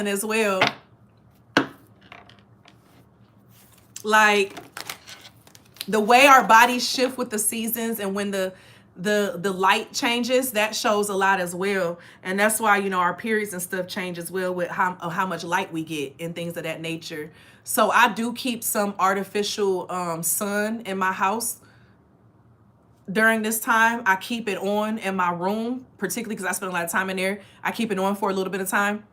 as well. Like the way our bodies shift with the seasons and when the light changes, that shows a lot as well. And that's why, you know, our periods and stuff change as well with how much light we get and things of that nature. So I do keep some artificial sun in my house during this time. I keep it on in my room, particularly because I spend a lot of time in there. I keep it on for a little bit of time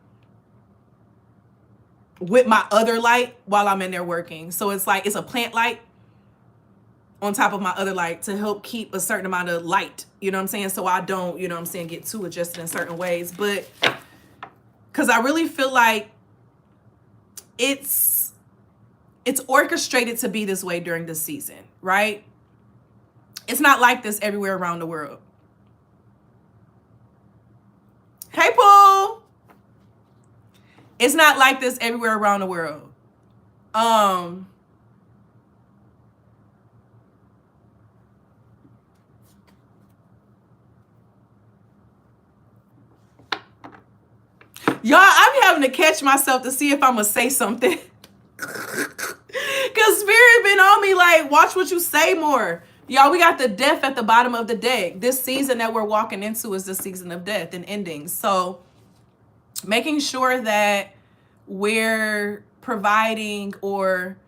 with my other light while I'm in there working. So it's like, it's a plant light on top of my other light to help keep a certain amount of light, you know what I'm saying? So I don't, you know what I'm saying, get too adjusted in certain ways. But because I really feel like it's orchestrated to be this way during this season, right? It's not like this everywhere around the world. Hey, Pooh. It's not like this everywhere around the world. Y'all, I be having to catch myself to see if I'm gonna say something. Cause Spirit been on me like, watch what you say more. Y'all, we got the death at the bottom of the deck. This season that we're walking into is the season of death and endings. So making sure that we're providing or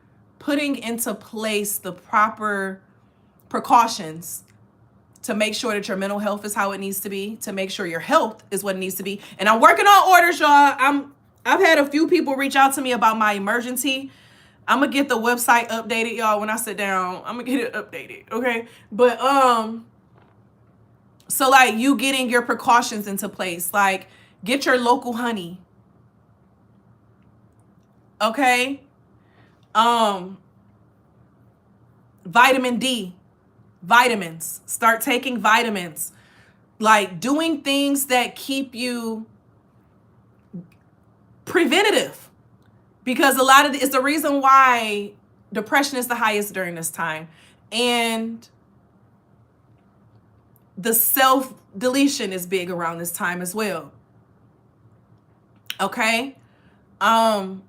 putting into place the proper precautions to make sure that your mental health is how it needs to be, to make sure your health is what it needs to be. And I'm working on orders, y'all. I've had a few people reach out to me about my emergency. I'm gonna get the website updated, y'all. When I sit down, I'm gonna get it updated, okay? But so like you getting your precautions into place, like get your local honey, okay? Vitamin D, vitamins. Start taking vitamins, like doing things that keep you preventative, because a lot of it's the reason why depression is the highest during this time, and the self-deletion is big around this time as well. Okay? And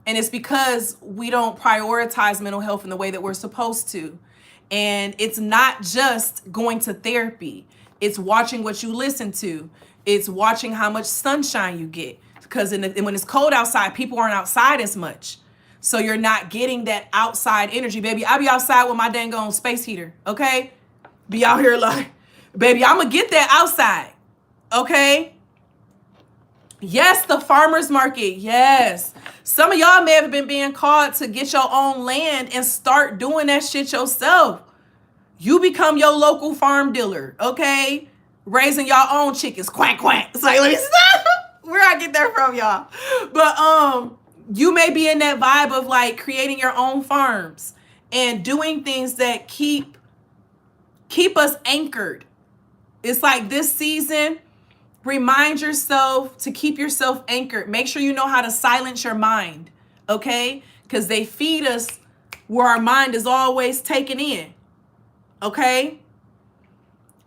it's because we don't prioritize mental health in the way that we're supposed to. And it's not just going to therapy. It's watching what you listen to. It's watching how much sunshine you get. Because when it's cold outside, people aren't outside as much. So you're not getting that outside energy. Baby, I be outside with my dang on space heater, okay? Be out here like, baby, I'm going to get that outside, okay? Yes, the farmer's market. Yes. Some of y'all may have been being called to get your own land and start doing that shit yourself. You become your local farm dealer, okay? Raising your own chickens. Quack, quack. It's like, let me stop. Where I get that from, y'all? But you may be in that vibe of like creating your own farms and doing things that keep us anchored. It's like this season, remind yourself to keep yourself anchored. Make sure you know how to silence your mind, okay? Because they feed us where our mind is always taken in, okay?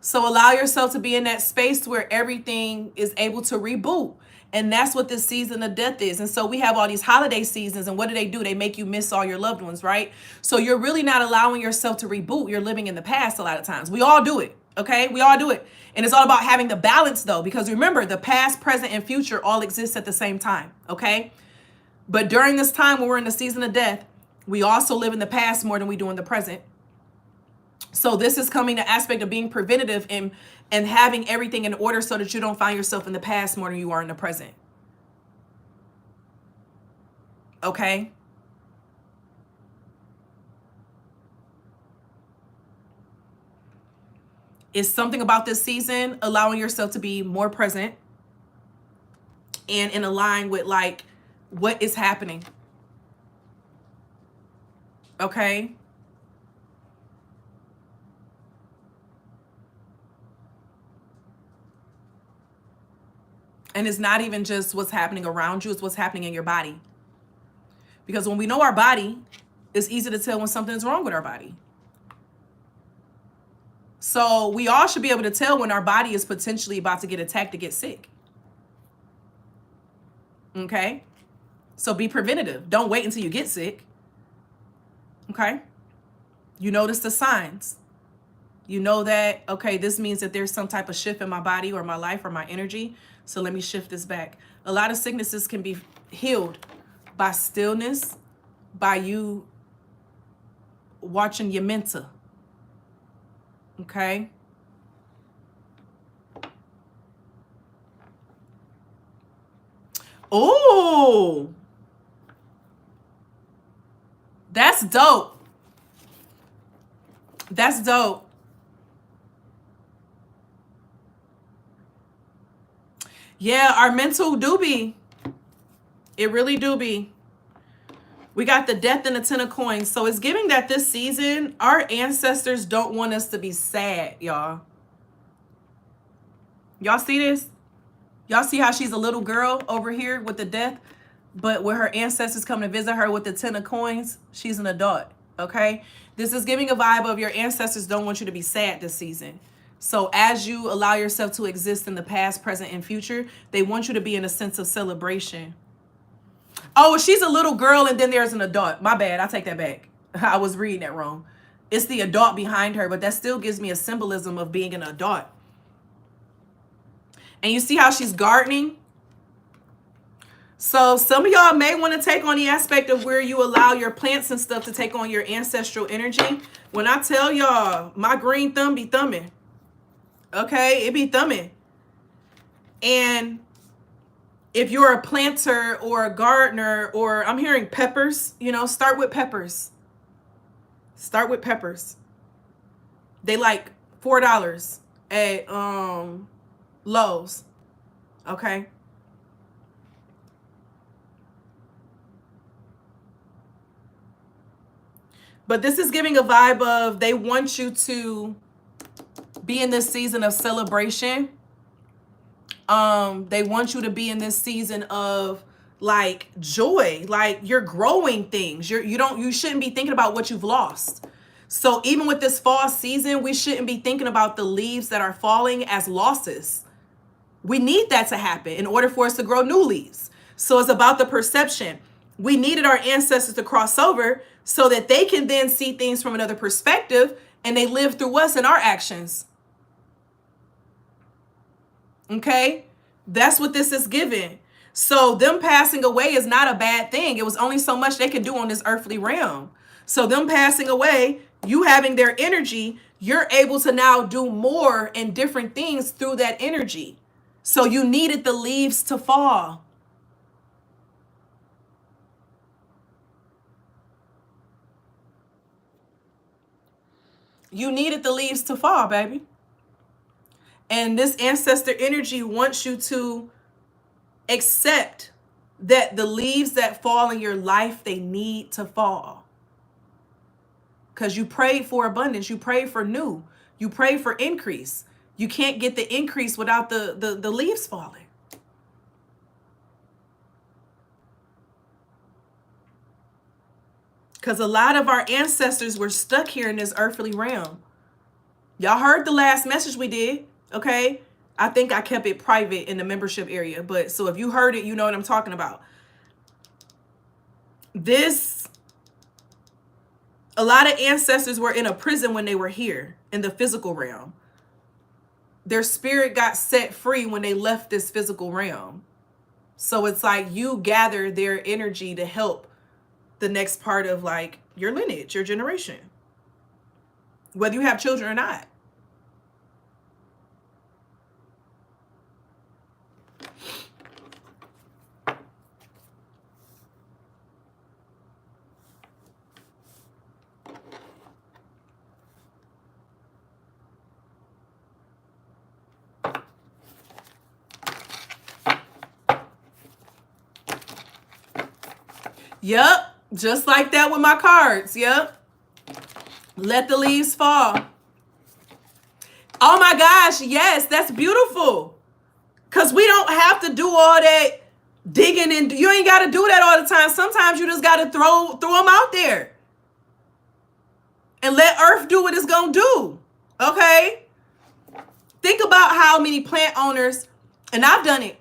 So allow yourself to be in that space where everything is able to reboot. And that's what this season of death is. And so we have all these holiday seasons, and what do? They make you miss all your loved ones, right? So you're really not allowing yourself to reboot. You're living in the past a lot of times. We all do it, okay? We all do it. And it's all about having the balance, though, because remember, the past, present, and future all exist at the same time, okay? But during this time when we're in the season of death, we also live in the past more than we do in the present. So this is coming to aspect of being preventative and having everything in order so that you don't find yourself in the past more than you are in the present. Okay? It's something about this season allowing yourself to be more present and in line with like what is happening. Okay? And it's not even just what's happening around you, it's what's happening in your body. Because when we know our body, it's easy to tell when something's wrong with our body. So we all should be able to tell when our body is potentially about to get attacked to get sick. Okay? So be preventative. Don't wait until you get sick. Okay? You notice the signs. You know that, okay, this means that there's some type of shift in my body or my life or my energy. So let me shift this back. A lot of sicknesses can be healed by stillness, by you watching your mental. Okay? Oh, that's dope. That's dope. Yeah, our mental do be. It really do be. We got the death and the 10 of coins. So it's giving that this season, our ancestors don't want us to be sad, y'all. Y'all see this? Y'all see how she's a little girl over here with the death? But when her ancestors come to visit her with the 10 of coins, she's an adult, okay? This is giving a vibe of your ancestors don't want you to be sad this season. So as you allow yourself to exist in the past, present, and future, they want you to be in a sense of celebration. Oh, she's a little girl and then there's an adult. My bad, I take that back. I was reading that wrong. It's the adult behind her, but that still gives me a symbolism of being an adult. And you see how she's gardening? So some of y'all may want to take on the aspect of where you allow your plants and stuff to take on your ancestral energy. When I tell y'all, my green thumb be thumbing. Okay, it be thumbing. And if you're a planter or a gardener, or I'm hearing peppers, you know, start with peppers. Start with peppers. They like $4 at Lowe's. Okay. But this is giving a vibe of they want you to be in this season of celebration. They want you to be in this season of like joy, like you're growing things. You shouldn't be thinking about what you've lost. So even with this fall season, we shouldn't be thinking about the leaves that are falling as losses. We need that to happen in order for us to grow new leaves. So it's about the perception. We needed our ancestors to cross over so that they can then see things from another perspective and they live through us and our actions. Okay? That's what this is giving. So them passing away is not a bad thing. It was only so much they could do on this earthly realm. So them passing away, you having their energy, you're able to now do more and different things through that energy. So you needed the leaves to fall. You needed the leaves to fall, baby. And this ancestor energy wants you to accept that the leaves that fall in your life, they need to fall. Because you prayed for abundance. You prayed for new. You prayed for increase. You can't get the increase without the leaves falling. Because a lot of our ancestors were stuck here in this earthly realm. Y'all heard the last message we did, okay? I think I kept it private in the membership area. But so if you heard it, you know what I'm talking about. A lot of ancestors were in a prison when they were here in the physical realm. Their spirit got set free when they left this physical realm. So it's like you gather their energy to help the next part of like your lineage, your generation, whether you have children or not. Yep. Just like that with my cards. Yep. Let the leaves fall. Oh my gosh. Yes, that's beautiful. Because we don't have to do all that digging, and you ain't got to do that all the time. Sometimes you just got to throw them out there and let earth do what it's going to do. Okay? Think about how many plant owners, and I've done it.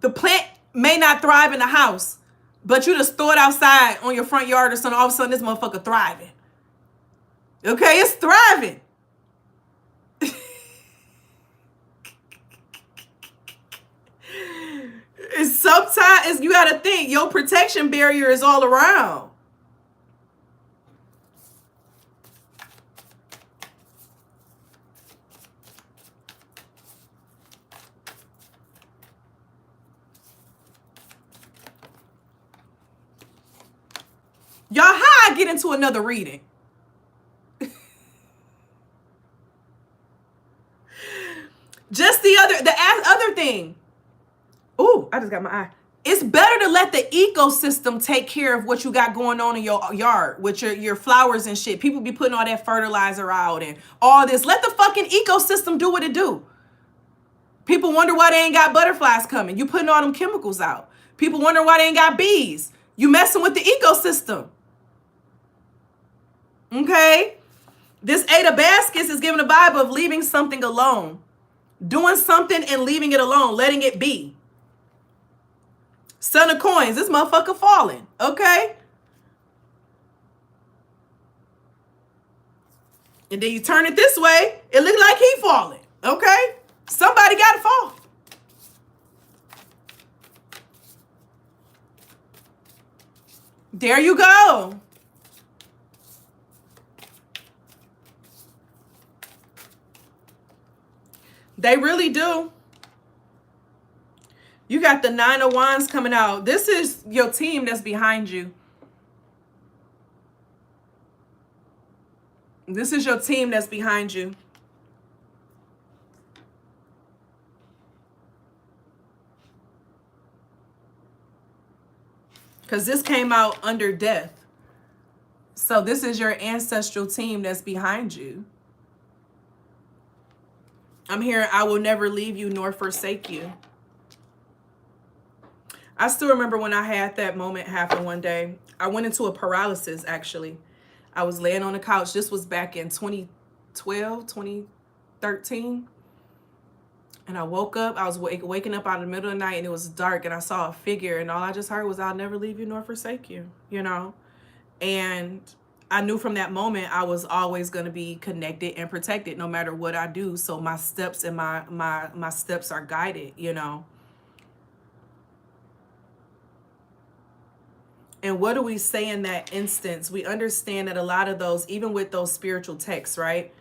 The plant may not thrive in the house, but you just throw it outside on your front yard or something, all of a sudden this motherfucker thriving. Okay, it's thriving. Sometimes you got to think your protection barrier is all around. Y'all, how I get into another reading? Just the other thing. Ooh, I just got my eye. It's better to let the ecosystem take care of what you got going on in your yard with your flowers and shit. People be putting all that fertilizer out and all this. Let the fucking ecosystem do what it do. People wonder why they ain't got butterflies coming. You putting all them chemicals out. People wonder why they ain't got bees. You messing with the ecosystem. Okay? This 8 of baskets is giving a vibe of leaving something alone. Doing something and leaving it alone. Letting it be. Son of coins. This motherfucker falling. Okay? And then you turn it this way. It look like he falling. Okay? Somebody got to fall. There you go. They really do. You got the 9 of Wands coming out. This is your team that's behind you. This is your team that's behind you. Because this came out under death. So this is your ancestral team that's behind you. I'm hearing, I will never leave you nor forsake you. I still remember when I had that moment happen one day. I went into a paralysis, actually. I was laying on the couch. This was back in 2012, 2013. And I woke up. I was waking up out of the middle of the night, and it was dark, and I saw a figure, and all I just heard was, I'll never leave you nor forsake you, you know? And I knew from that moment I was always going to be connected and protected no matter what I do. So my steps and my steps are guided, you know? And what do we say in that instance? We understand that a lot of those, even with those spiritual texts, right?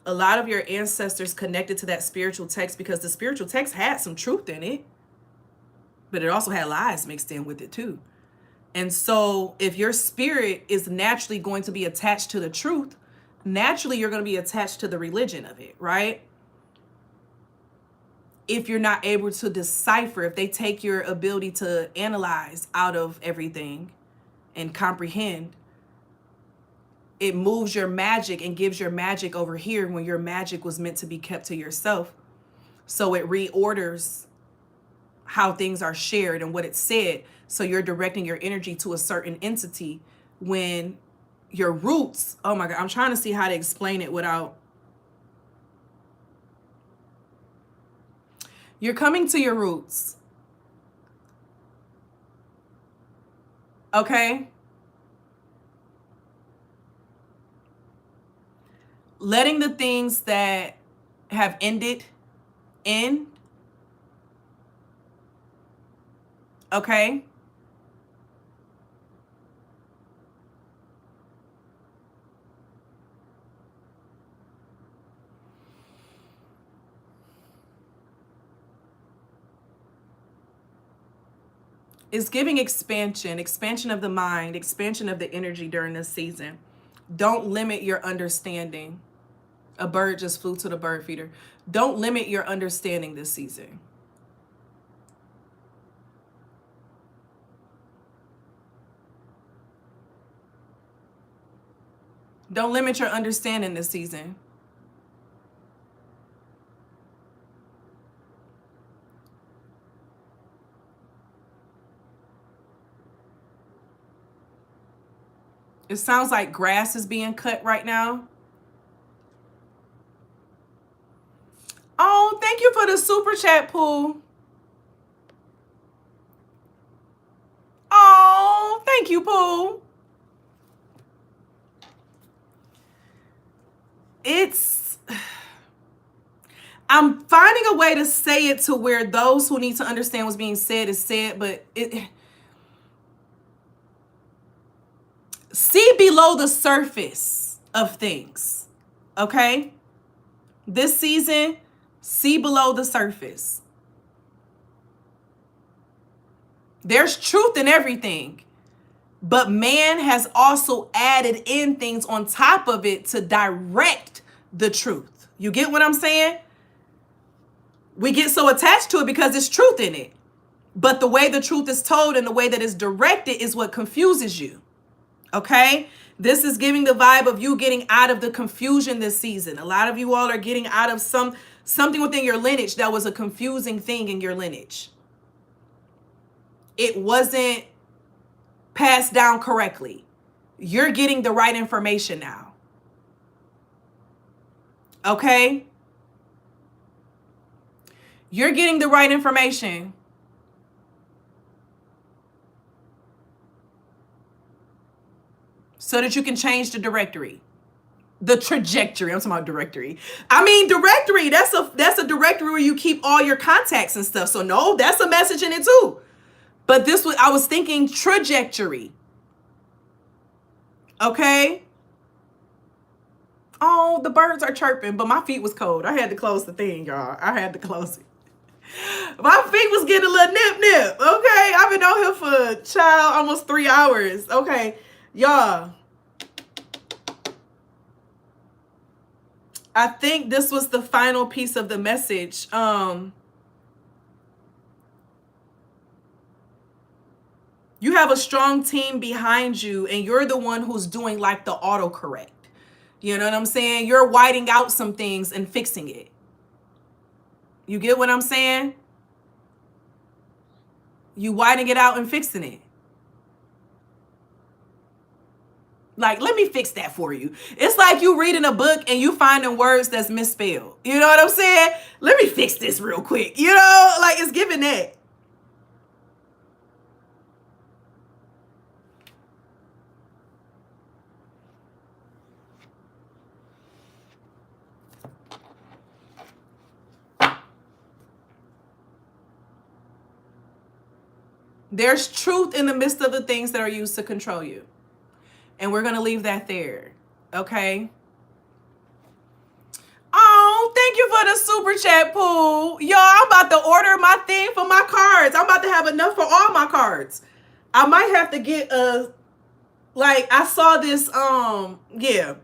A lot of your ancestors connected to that spiritual text because the spiritual text had some truth in it, but it also had lies mixed in with it too. And so if your spirit is naturally going to be attached to the truth, naturally you're going to be attached to the religion of it, right? If you're not able to decipher, if they take your ability to analyze out of everything and comprehend, it moves your magic and gives your magic over here when your magic was meant to be kept to yourself. So it reorders how things are shared and what it's said. So you're directing your energy to a certain entity when your roots, oh my God, I'm trying to see how to explain it without. You're coming to your roots. Okay? Letting the things that have ended end. Okay? It's giving expansion of the mind, expansion of the energy during this season. Don't limit your understanding. A bird just flew to the bird feeder. Don't limit your understanding this season. Don't limit your understanding this season. It sounds like grass is being cut right now. Oh, thank you for the super chat, Pooh. Thank you, Pooh. I'm finding a way to say it to where those who need to understand what's being said is said, but see below the surface of things, okay? This season, see below the surface. There's truth in everything, but man has also added in things on top of it to direct the truth. You get what I'm saying? We get so attached to it because there's truth in it. But the way the truth is told and the way that it's directed is what confuses you. Okay? This is giving the vibe of you getting out of the confusion this season. A lot of you all are getting out of something within your lineage that was a confusing thing in your lineage. It wasn't passed down correctly. You're getting the right information now. Okay? You're getting the right information. So that you can change the directory. The trajectory. I'm talking about directory. I mean, directory. That's a directory where you keep all your contacts and stuff. So no, that's a message in it too. But I was thinking trajectory. Okay? Oh, the birds are chirping, but my feet was cold. I had to close the thing, y'all. I had to close it. My feet was getting a little nip. Okay? I've been out here for, almost 3 hours. Okay? Y'all. I think this was the final piece of the message. You have a strong team behind you, and you're the one who's doing like the autocorrect. You know what I'm saying? You're whiting out some things and fixing it. You get what I'm saying? You whiting it out and fixing it. Like, let me fix that for you. It's like you reading a book and you finding words that's misspelled. You know what I'm saying? Let me fix this real quick. You know, like it's giving that. There's truth in the midst of the things that are used to control you. And we're going to leave that there. Okay? Oh, thank you for the super chat, Pooh. Y'all, I'm about to order my thing for my cards. I'm about to have enough for all my cards. I might have to get I saw this, yeah.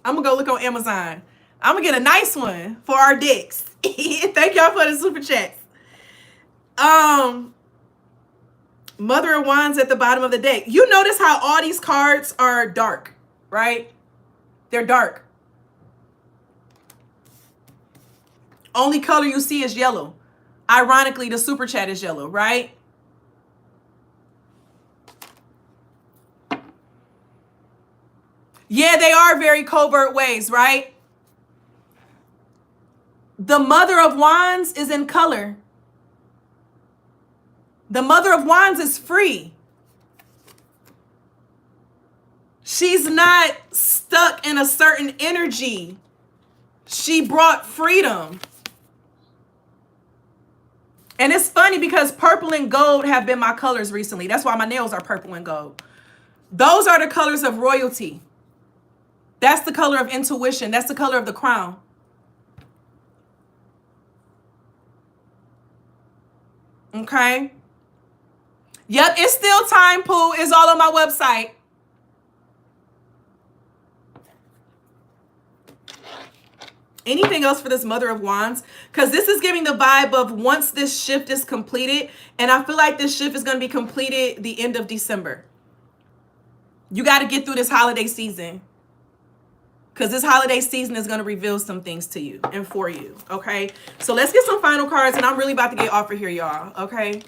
I'm going to go look on Amazon. I'm going to get a nice one for our decks. Thank y'all for the super chats. Mother of Wands at the bottom of the deck. You notice how all these cards are dark, right? They're dark. Only color you see is yellow. Ironically, the super chat is yellow, right? Yeah, they are very covert ways, right? The Mother of Wands is in color. The Mother of Wands is free. She's not stuck in a certain energy. She brought freedom. And it's funny because purple and gold have been my colors recently. That's why my nails are purple and gold. Those are the colors of royalty. That's the color of intuition. That's the color of the crown. Okay? Yep, it's still time, Pooh. It's all on my website. Anything else for this Mother of Wands? Because this is giving the vibe of once this shift is completed, and I feel like this shift is going to be completed the end of December. You got to get through this holiday season. Because this holiday season is going to reveal some things to you and for you, okay? So let's get some final cards, and I'm really about to get off of here, y'all, okay?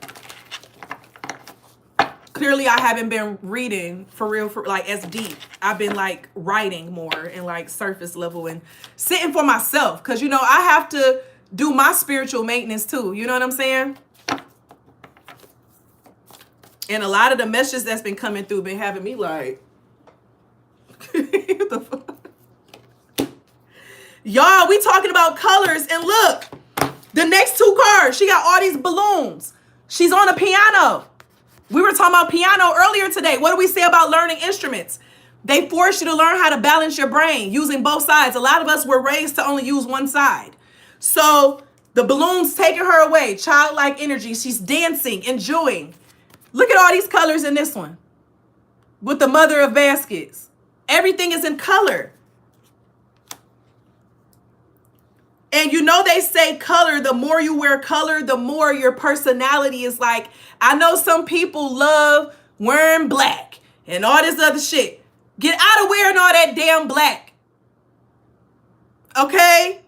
Clearly, I haven't been reading for real, like as deep. I've been like writing more and like surface level and sitting for myself. Because, you know, I have to do my spiritual maintenance too. You know what I'm saying? And a lot of the messages that's been coming through been having me like, what the fuck? Y'all, we talking about colors, and look, the next two cards, she got all these balloons. She's on a piano. We were talking about piano earlier today. What do we say about learning instruments? They force you to learn how to balance your brain using both sides. A lot of us were raised to only use one side. So the balloons taking her away, childlike energy. She's dancing, enjoying. Look at all these colors in this one with the mother of baskets. Everything is in color. And you know they say color, the more you wear color, the more your personality is like. I know some people love wearing black and all this other shit. Get out of wearing all that damn black. Okay?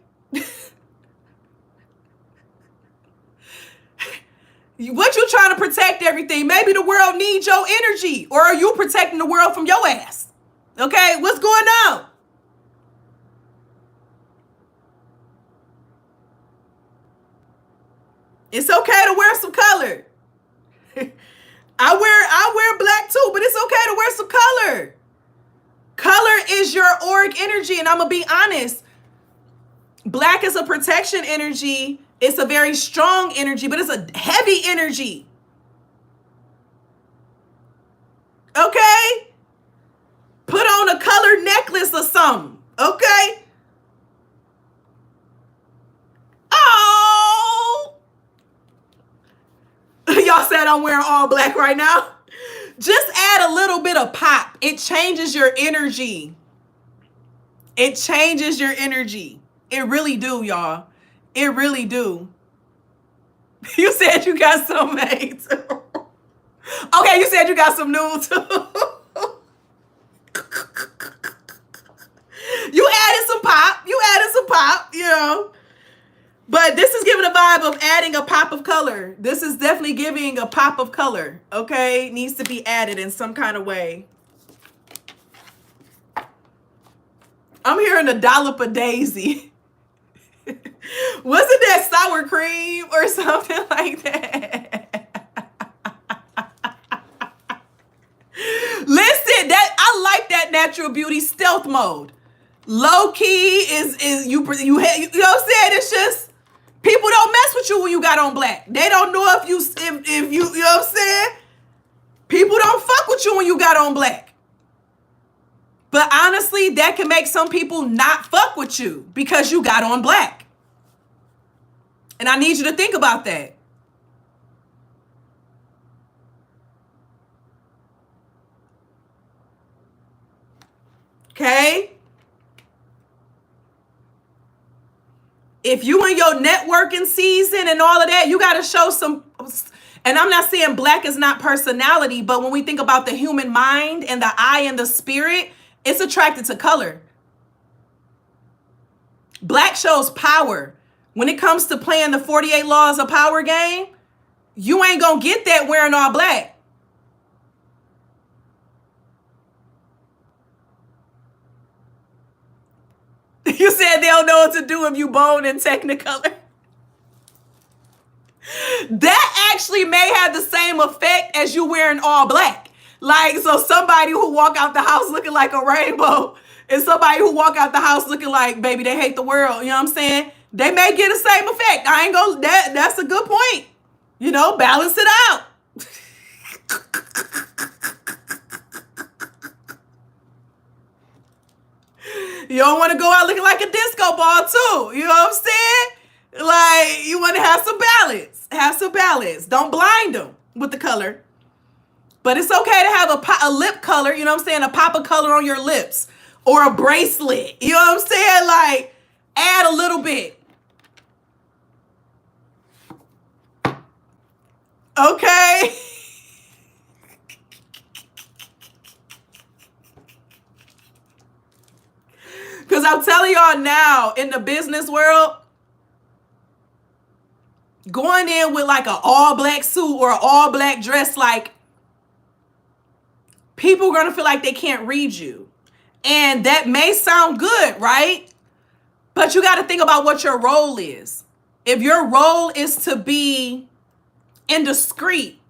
What you trying to protect everything? Maybe the world needs your energy. Or are you protecting the world from your ass? Okay? What's going on? It's okay to wear some color. I wear black too, but it's okay to wear some color. Color is your auric energy, and I'm gonna be honest. Black is a protection energy. It's a very strong energy, but it's a heavy energy. Okay? Put on a colored necklace or something. Okay? Oh! Y'all said I'm wearing all black right now. Just add a little bit of pop. It changes your energy. It changes your energy. It really do, y'all. It really do. You said you got some made too. Okay, you said you got some new too. You added some pop. You added some pop, you know. But this is giving a vibe of adding a pop of color. This is definitely giving a pop of color, okay? Needs to be added in some kind of way. I'm hearing a dollop of daisy. Wasn't that sour cream or something like that? Listen, I like that natural beauty stealth mode. Low key is you know what I'm saying? It's just people don't mess with you when you got on black. They don't know if you you know what I'm saying? People don't fuck with you when you got on black. But honestly, that can make some people not fuck with you because you got on black. And I need you to think about that. Okay? If you in your networking season and all of that, you got to show some, and I'm not saying black is not personality, but when we think about the human mind and the eye and the spirit, it's attracted to color. Black shows power. When it comes to playing the 48 laws of power game, you ain't gonna get that wearing all black. You said they don't know what to do if you bone in Technicolor. That actually may have the same effect as you wearing all black. Like, so somebody who walk out the house looking like a rainbow and somebody who walk out the house looking like, baby, they hate the world. You know what I'm saying? They may get the same effect. I ain't gonna, that's a good point. You know, balance it out. You don't want to go out looking like a disco ball too. You know what I'm saying? Like, you want to have some balance. Have some balance. Don't blind them with the color. But it's okay to have a lip color, you know what I'm saying? A pop of color on your lips. Or a bracelet. You know what I'm saying? Like, add a little bit. Okay? Because I'm telling y'all now, in the business world, going in with like an all black suit or an all black dress, like, people are going to feel like they can't read you. And that may sound good, right? But you got to think about what your role is. If your role is to be indiscreet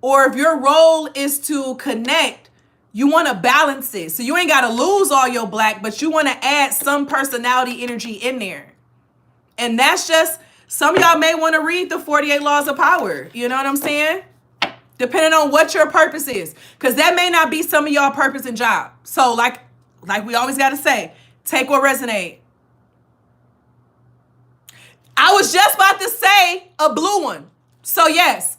or if your role is to connect, you want to balance it. So you ain't got to lose all your black, but you want to add some personality energy in there. And that's just, some of y'all may want to read the 48 Laws of Power. You know what I'm saying? Depending on what your purpose is. Because that may not be some of y'all purpose and job. So like we always got to say, take what resonates. I was just about to say a blue one. So yes,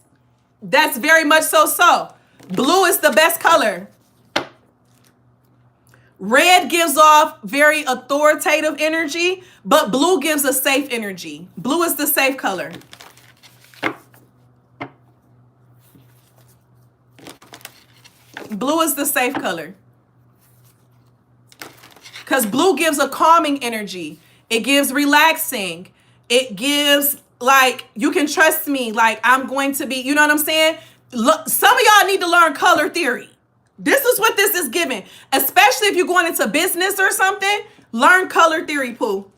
that's very much so. Blue is the best color. Red gives off very authoritative energy, but blue gives a safe energy. Blue is the safe color. Blue is the safe color. Because blue gives a calming energy. It gives relaxing. It gives, like, you can trust me. Like, I'm going to be, you know what I'm saying? Look, some of y'all need to learn color theory. This is what this is giving. Especially if you're going into business or something. Learn color theory, Pooh.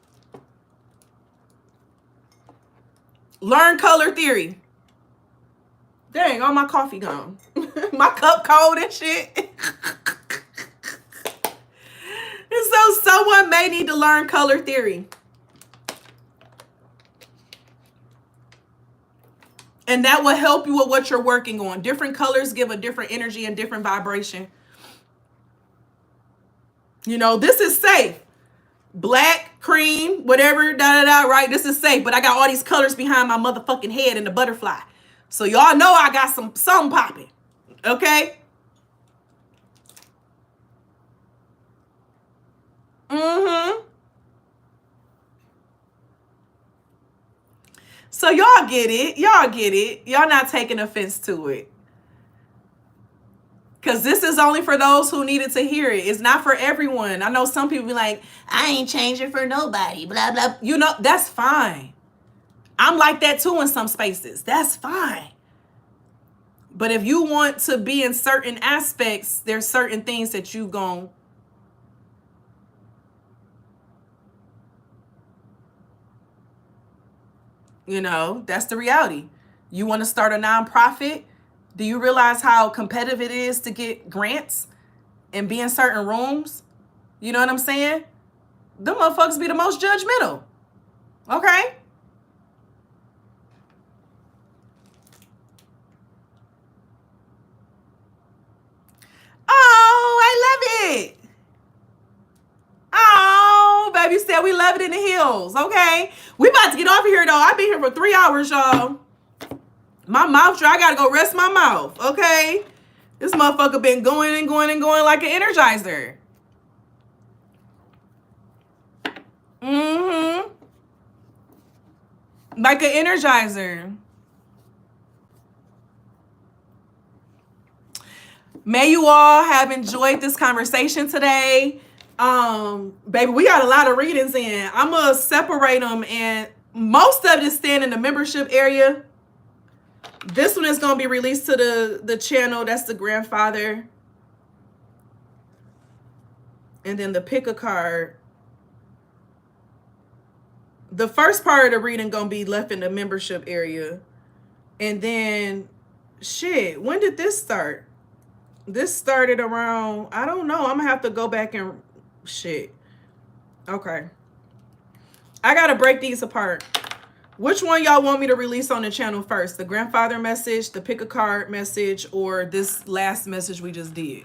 Learn color theory. Dang, all my coffee gone. My cup cold and shit. So someone may need to learn color theory. And that will help you with what you're working on. Different colors give a different energy and different vibration. You know, this is safe. Black, cream, whatever, right? This is safe. But I got all these colors behind my motherfucking head and the butterfly. So y'all know I got something popping. Okay? So y'all get it. Y'all get it. Y'all not taking offense to it. Because this is only for those who needed to hear it. It's not for everyone. I know some people be like, I ain't changing for nobody, blah, blah. You know, that's fine. I'm like that too in some spaces. That's fine. But if you want to be in certain aspects, there's certain things that you gon' you know, that's the reality. You want to start a nonprofit? Do you realize how competitive it is to get grants and be in certain rooms? You know what I'm saying? Them motherfuckers be the most judgmental. Okay? Oh, I love it. Oh, baby said we love it in the hills. Okay? We about to get off of here, though. I've been here for 3 hours, y'all. My mouth dry. I gotta go rest my mouth. Okay? This motherfucker been going and going and going like an energizer. Like an energizer. May you all have enjoyed this conversation today. Baby, we got a lot of readings in. I'm gonna separate them, and most of it is staying in the membership area. This one is gonna be released to the channel. That's the grandfather. And then the pick a card. The first part of the reading gonna be left in the membership area. And then, shit, when did this start? This started around, I don't know. I'm gonna have to go back and shit. Okay. I gotta break these apart. Which one y'all want me to release on the channel first? The grandfather message, the pick a card message, or this last message we just did?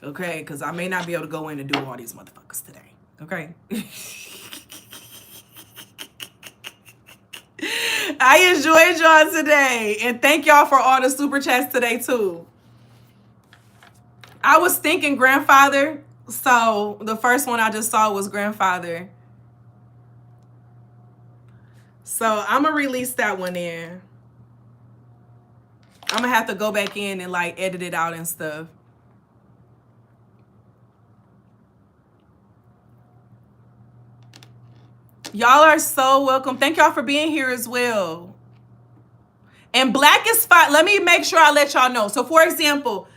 Okay, because I may not be able to go in and do all these motherfuckers today. Okay. I enjoyed y'all today. And thank y'all for all the super chats today too. I was thinking grandfather. So the first one I just saw was grandfather. So I'm going to release that one in. I'm going to have to go back in and like edit it out and stuff. Y'all are so welcome. Thank y'all for being here as well. And black is fine. Let me make sure I let y'all know. So for example,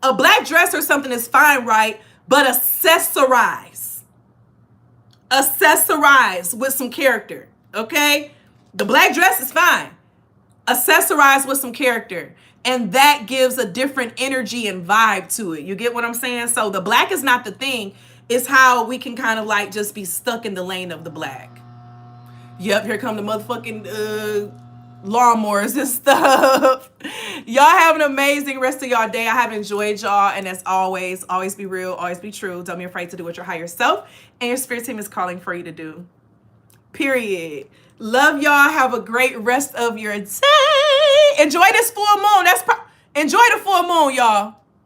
a black dress or something is fine, right? But accessorize. Accessorize with some character, okay? The black dress is fine. Accessorize with some character. And that gives a different energy and vibe to it. You get what I'm saying? So the black is not the thing. It's how we can kind of like just be stuck in the lane of the black. Yep, here come the motherfucking lawnmowers and stuff. Y'all have an amazing rest of y'all day. I have enjoyed y'all. And as always be real, always be true. Don't be afraid to do what your higher self and your spirit team is calling for you to do. Period. Love y'all. Have a great rest of your day. Enjoy this full moon. Enjoy the full moon, y'all.